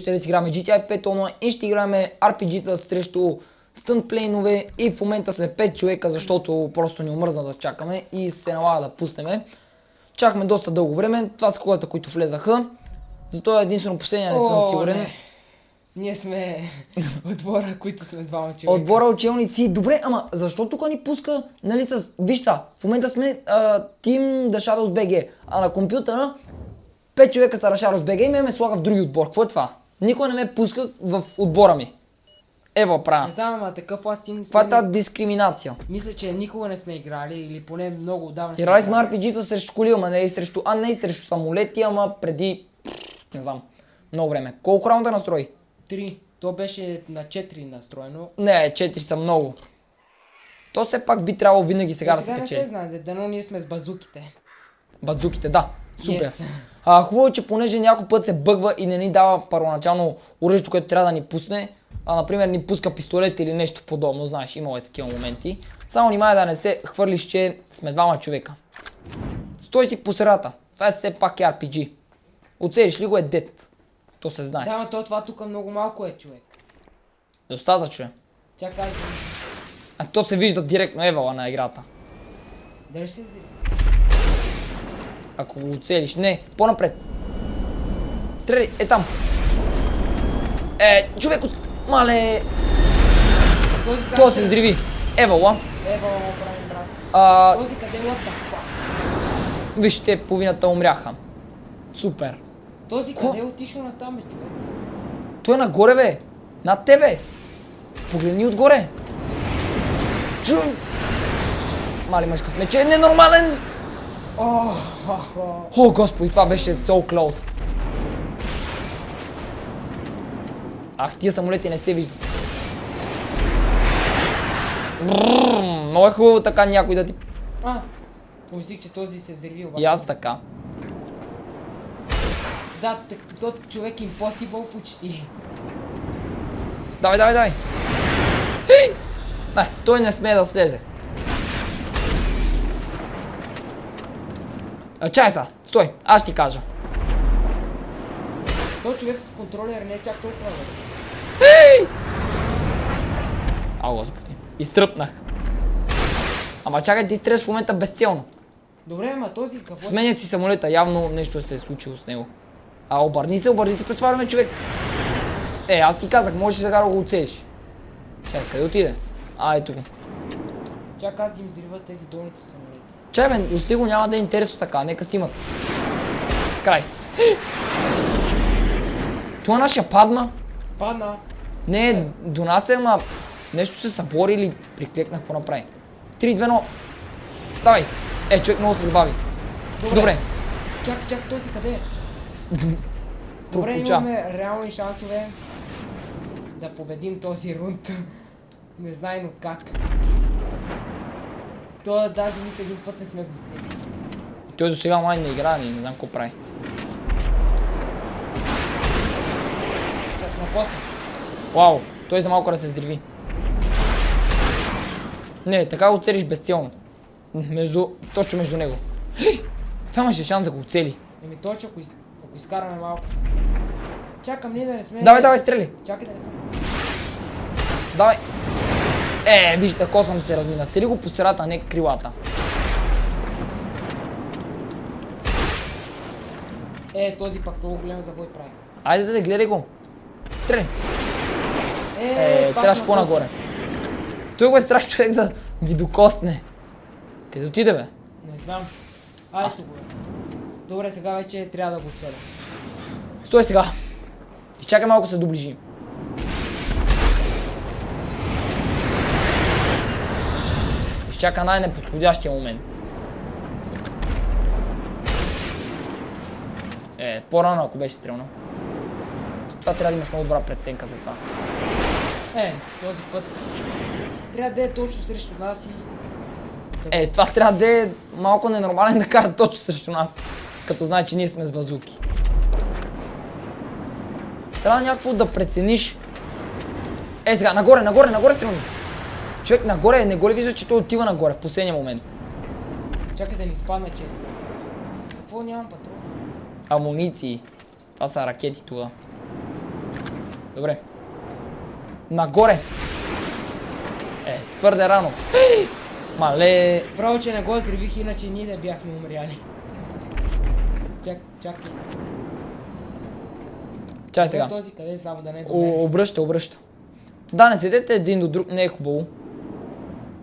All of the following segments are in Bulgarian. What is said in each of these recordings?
ще си играме GTA 5 онлайн и ще играме RPG-та срещу стънтплейнове и в момента сме 5 човека, защото просто ни омръзна да чакаме и се налага да пуснеме. Чакаме доста дълго време, това са хората, които влезаха. Зато единствено последния не съм сигурен. Не. Ние сме отбора, които сме двама човека. Отбора учебници. Добре, ама защо тук ни пуска, нали с... Виж са, в момента сме Team The Shadows BG, а на компютъра 5 човека са The Shadows BG и ме слага в други отбор. Какво е това? Никой не ме пуска в отбора ми. Ева правя. Не знам, ама такъв аз Team... Това е тази дискриминация. Мисля, че никога не сме играли или поне много отдавна Играли сме RPG-то срещу коли, ама не и срещу... не и срещу самолети, ама преди... Не знам. Много време. Колко раунда настрои? 3. То беше на 4 настроено. Не, 4 са много. То все пак би трябвало винаги сега да се Сега не печели. се знае, дано ние сме с базуките. Бадзуките, да. Супер. Yes. Хубаво е, че понеже някой път се бъгва и не ни дава първоначално оръжието, което трябва да ни пусне, например ни пуска пистолет или нещо подобно, знаеш, имало е такива моменти. Само внимай да не се хвърлиш, че сме двама човека. Стой си по средата. Това е все пак RPG. Оцелиш ли го е дет. То се знае. Да, но това тук много малко е, човек. Достатъчно е. Чакай. А то се вижда директно евала на играта. Дали ще се взима? Ако го оцелиш. Не, по-напред. Стреляй, е там. Човек от... Мале... То се взриви. Евала. Ева, му правим, брат. Този къде what the fuck? Вижте, половината умряха. Супер. Този къде е отишъл на там, човек? Той е нагоре, бе. Над тебе. Погледни отгоре. Мали мъжка сме, че е ненормален. О, господи, това беше so close. Ах, тия самолети не се виждат. Много е хубаво така някой да ти... Помислих, че този се взриви обаче. И аз така. Да, тот човек impossible почти. Давай, давай, давай. Той не смее да слезе. Чай са, стой, аз ще ти кажа. Той човек с контролер не е чак толкова лесно. Господи, изтръпнах. Ама чакай, ти стреляш в момента безцелно. Добре, ама този какво... Сменя си самолета, явно нещо се е случило с него. Обърни се, през това време, човек. Аз ти казах, можеш сега да го оцелиш. Чакай, къде отиде? Ето го. Чак аз да им взриват тези долните самолети. Чай бе, достиг го, няма да е интересно така, нека си имат. Край. Това нашия падна. Падна. Не, до нас е, ама нещо се събори или приклекна, какво направи. 3, 2, 1. Давай. Човек много се забави. Добре. Чакай, този къде е? Добре, Профуча. имаме реални шансове да победим този рунд. Не знайно как. Това даже нито един път не сме го цели. Той до сега май не игра, не знам какво прави. На после. Вау, той за малко да се взриви. Не, така го целиш безцелно. Точно между него. Това имаше шанс да го оцели. Точно ако изкараме малко. Чакам ние да не сме... Давай, стреляй. Чакай да не сме... Давай. Вижте, косъм се размина. Цели го по средата, а не крилата. Този пак много голям забой прави. Айде да гледай го. Стреляй. Трябваше по-нагоре. Той го е страх човек да ги докосне. Къде отиде, бе? Не знам. Ето го. Добре, сега вече трябва да го целя. Стой сега. Изчакай малко се доближи. Изчака най-неподходящия момент. По-рано ако беше стрелно. Това трябва да имаш много добра преценка за това. Този път трябва да е точно срещу нас и... Това трябва да е малко ненормален да кара точно срещу нас. Като знае, че ние сме с базуки. Трябва някакво да прецениш. Сега, нагоре стрелни. Човек нагоре, не го ли вижда, че той отива нагоре в последния момент? Чакай да ни спадне чест. Какво нямам патрон? Амуниции. Това са ракети тук. Добре. Нагоре. Твърде рано. Мале. Право, че не го взривих, иначе ние да бяхме умряли. Чакай. Чай сега. Този къде само да не е до мен. Обръща. Да, не седете един до друг, не е хубаво.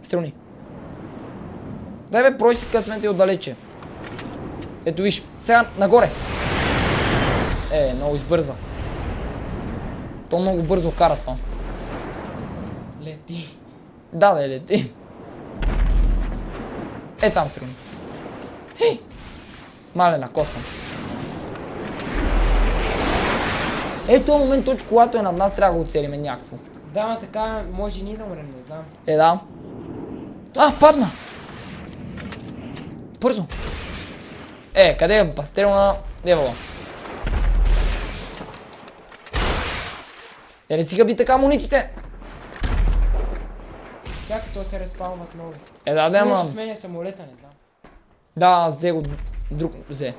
Страни. Дай бе, прой си късмет и отдалече. Ето виж, сега нагоре. Много избърза. То много бързо кара това. Лети. Да, лети. Там страни. Мале накосам. Този момент точно когато е над нас трябва да го оцелиме някакво. Да, ма така може и ние да умрем, не знам. Да. Падна! Бързо! Къде е пастерна девала? Не си би така амунициите? Чакай, то се разпалват много. Да, Ще ма... сменя самолета, не знам. Да, взе го, друг взе.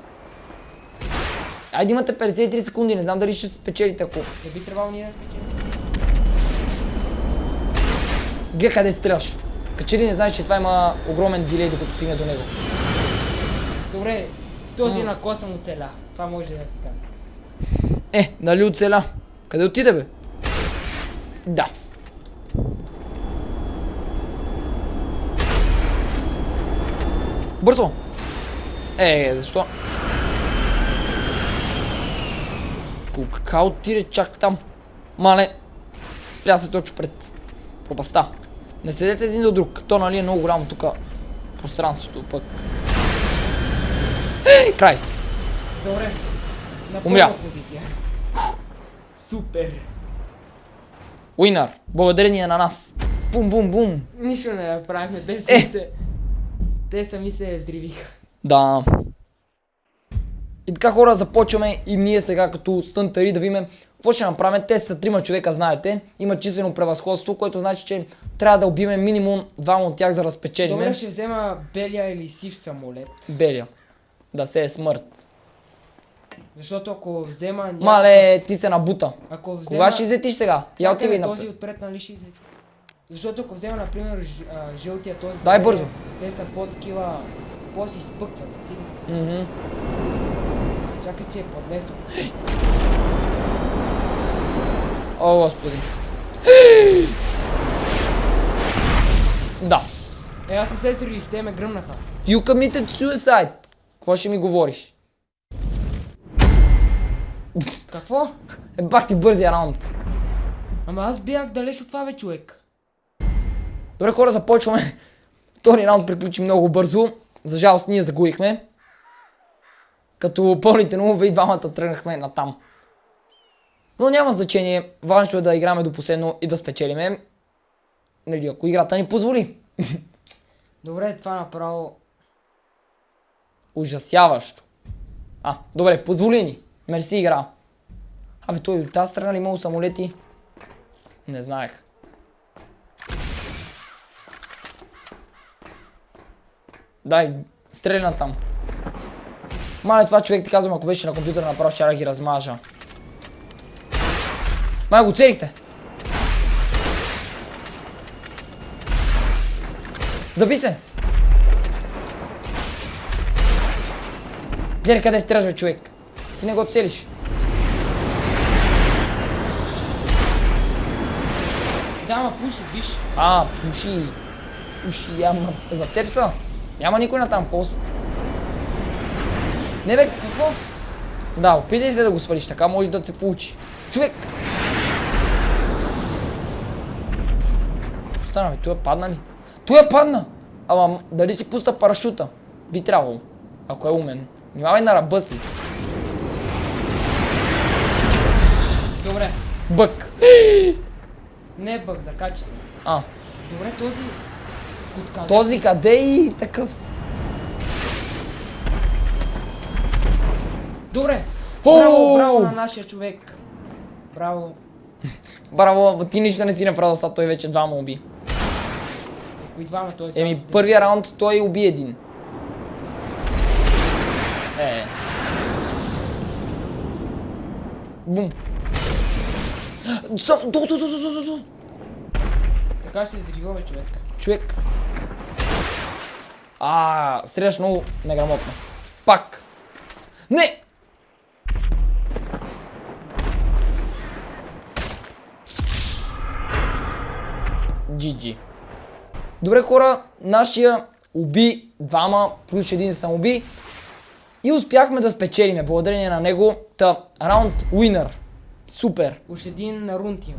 Айде имате 53 секунди, не знам дали ще спечелите ако... Не би трябвало ние да спечелим. Гледай къде стреляш. Каче ли не знаеш, че това има огромен дилей докато стигне до него? Добре, този на косъм оцеля. Това може да ти кажа. Нали оцеля? Къде отиде бе? Да. Бързо! Защо? Как отиде чак там? Мале! Спря се точно пред пропаста. Не седете един до друг. То нали е много голямо тук пространството пък. Край! Добре. На Умря. първа позиция. Супер. Уинър! Благодарение на нас! Бум! Нищо не направихме, те сами се взривиха. Да. И така хора, започваме и ние сега като стънтари да видим какво ще направим. Те са 3 човека, знаете. Има числено превъзходство, което значи, че трябва да убием минимум 2 от тях за да спечелим. Добре, ще взема белия или сив самолет. Белия. Да се е смърт. Защото ако взема... Мале, ти се набута. Ако взема... Кога ще излетиш сега? Я отивай този напред. отпред нали ще излети. Защото ако взема, например, жълтия този... Дай бързо. Те са по-такива... По-си изпъква, закири се. Чакай, че е поднесъл. О, господи. Да. Аз не се сривих, те ме гръмнаха. You committed suicide. Какво ще ми говориш? Какво? Бах ти бързия раунд. Ама аз бях далеч от това бе, човек. Добре хора, започваме. Втори раунд приключи много бързо. За жалост ние загубихме. Като пълните нове и двамата тръгнахме натам. Но няма значение. Важното е да играме до последно и да спечелиме. Нали, ако играта ни позволи. Добре, това направо... Ужасяващо. Добре, позволи ни. Мерси игра. Той от тази страна ли имало самолети? Не знаех. Дай, стреля там. Мале, това човек ти казвам, ако беше на компютъра, направо ще да ги размажа. Май, го целихте. Заби се. Гледай къде стреляш, бе, човек. Ти не го целиш. Да, ма пуши, виж. Пуши. Пуши, ама за теб са. Няма никой натам, какво? Не бе, Какво? да, опитай се да го свалиш, така може да се получи. Човек! Остана бе, той падна ли? Той падна! Ама дали си пуста парашута? Би трябвало, ако е умен. Внимавай на ръба си. Добре. Бък. Не е бък, закачи се. Добре, този... Този къде и такъв? Добре! Браво на нашия човек! Браво! Браво, ти нищо не си направил, са той вече двама уби. Кои двама той сега си... Първия раунд той уби един. Бум. До. Така се изрива, бе, човек. Човек. Стреляш много неграмотно. Пак. Не! GG. Добре, хора, нашия уби двама, плюс един самоуби. И успяхме да спечелиме, благодарение на него. Раунд уинър. Супер. Уж един на рунт има.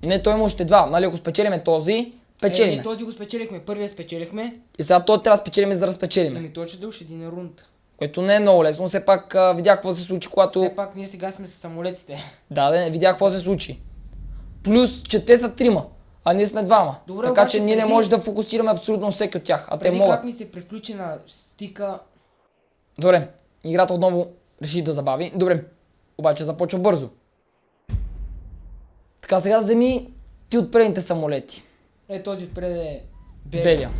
Не, той има още два. Нали, ако спечелиме този, печелиме. Този го спечелихме, първия спечелихме. И сега той трябва да спечелиме, за да разпечелиме. Ами той ще да уж един на рунт. Което не е много лесно, все пак видях какво се случи, когато... Все пак ние сега сме с самолетите. Да, видях какво се случи. Плюс, че те са трима, а ние сме двама. Добре, така обаче че ние не преди- можем да фокусираме абсолютно всеки от тях, а те Преди могат. как ми се превключи на стика... Добре, играта отново реши да забави. Добре, обаче започва бързо. Така, сега вземи ти от предните самолети. Този отпред е... Белия.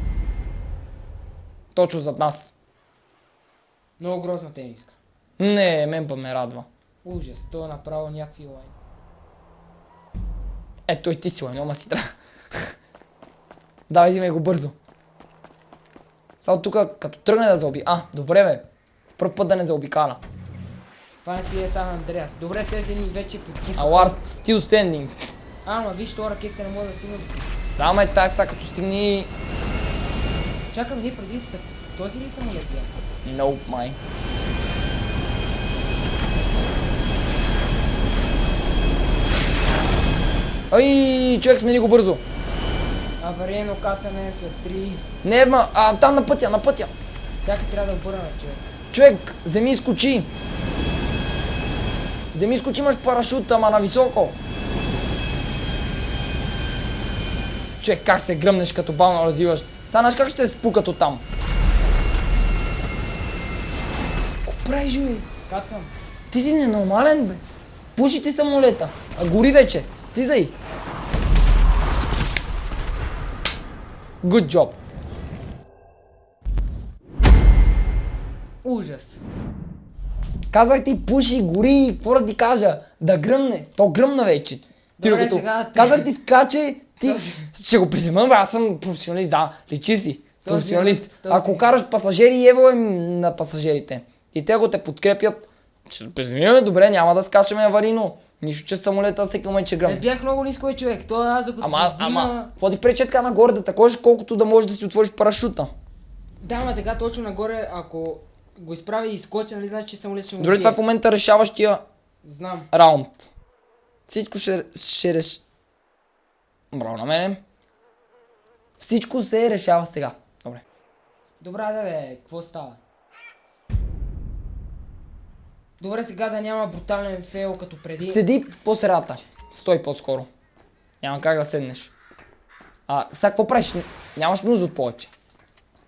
Точно зад нас. Много грозна тениска. Не, мен па ме радва. Ужас, той е направо някакви лайни. Той ти си лайно, ама си трябва. Давай, взимай го бързо. Само тук, като тръгне да заоби... добре бе. В пръв път да не заобикаля. Това не ти е сам Андреас. Добре, тези ни вече подкипват. Award still standing. Ама виж, това ракетите не могат да стигнат. Да, ма тази сега като стигни... Чакам, ние преди са... Този ли самолет бях? Nope, май. Ай, човек, смени го бързо. Авариено кацане след 3. Не, там на пътя. Чакай, трябва да обърна, човек. Човек, вземи изкочи. Имаш парашут, ама на високо. Човек, как се гръмнеш като бавно развиваш. Сега знаеш как ще се спукат оттам? Ко правиш, бе? Кацам. Ти си ненормален, бе. Пуши ти самолета. Гори вече. Слизай. Good job. Ужас. Казах ти пуши, гори, какво да ти кажа? Да гръмне. То гръмна вече. Добре, сега... Казах ти скаче, ти ще го призема, бе, аз съм професионалист, да, личи си. Професионалист. Ако караш пасажери, ево е на пасажирите. И те го те подкрепят. Ще приземиме, добре, няма да скачаме аварийно. Нищо, че самолета всеки момент ще Не гръмне. бях много ниско, е, човек. Той аз докато се издигна... Какво ти пречи така нагоре да також, колкото да можеш да си отвориш парашута? Да, ама така точно нагоре, ако го изправи и изкочи, нали значи, че самолет ще му Добре, това е в момента решаващия Знам. раунд. Всичко ще реш... Браво на мене. Всичко се решава сега. Добре. Добре, да бе, какво става? Добре, сега да няма брутален фейл като преди. Седи по средата. Стой по-скоро. Няма как да седнеш. Сега какво правиш? Нямаш нужда от повече.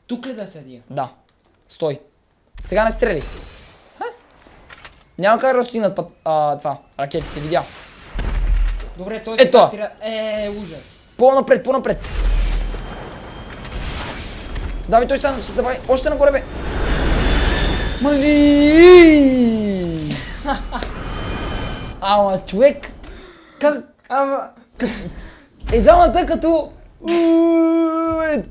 Тук ли да седя? Да. Стой. Сега не стрели. Няма как да стигнат това. Ракетите, видя. Добре, този Ето! Ужас. По-напред. Давай, той ще се забави. Още нагоре, бе. Мали! Ама, човек. Как? Двамата като...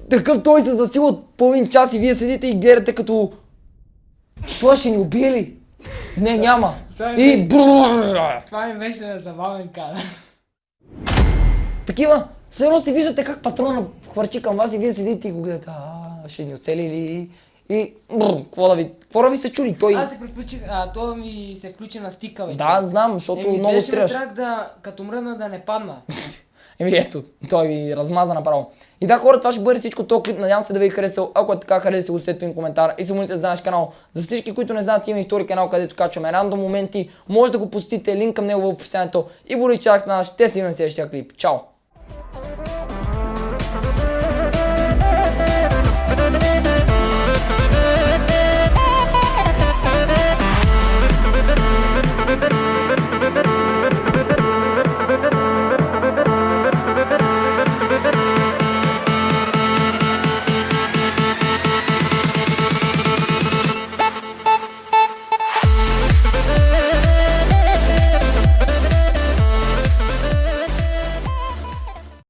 Такъв той се засила от половин час и вие седите и гледате като... Това ще ни убие ли? Не, няма. И... Това ми беше забавен кадър. Такива, все едно си виждате как патрона хвърчи към вас и вие седите и го гледате, ще ни оцели ли? И какво да ви се чуди? Той... Аз се превключих, той ми се включи на стика вече. Да, знам, защото много стреляш. Беше ме страх като мръдна да не падна. Ето, той ви размаза направо. И да, хора, това ще бъде всичко този клип. Надявам се да ви е харесал. Ако е така, харесайте го, оставете ми коментар и се молите за наш канал. За всички, които не знаят, имаме и втори канал, където качваме рандом моменти. Може да го посетите, линк към него в описанието. И бъдете чак на нас. Ще се видим в следващия клип. Чао!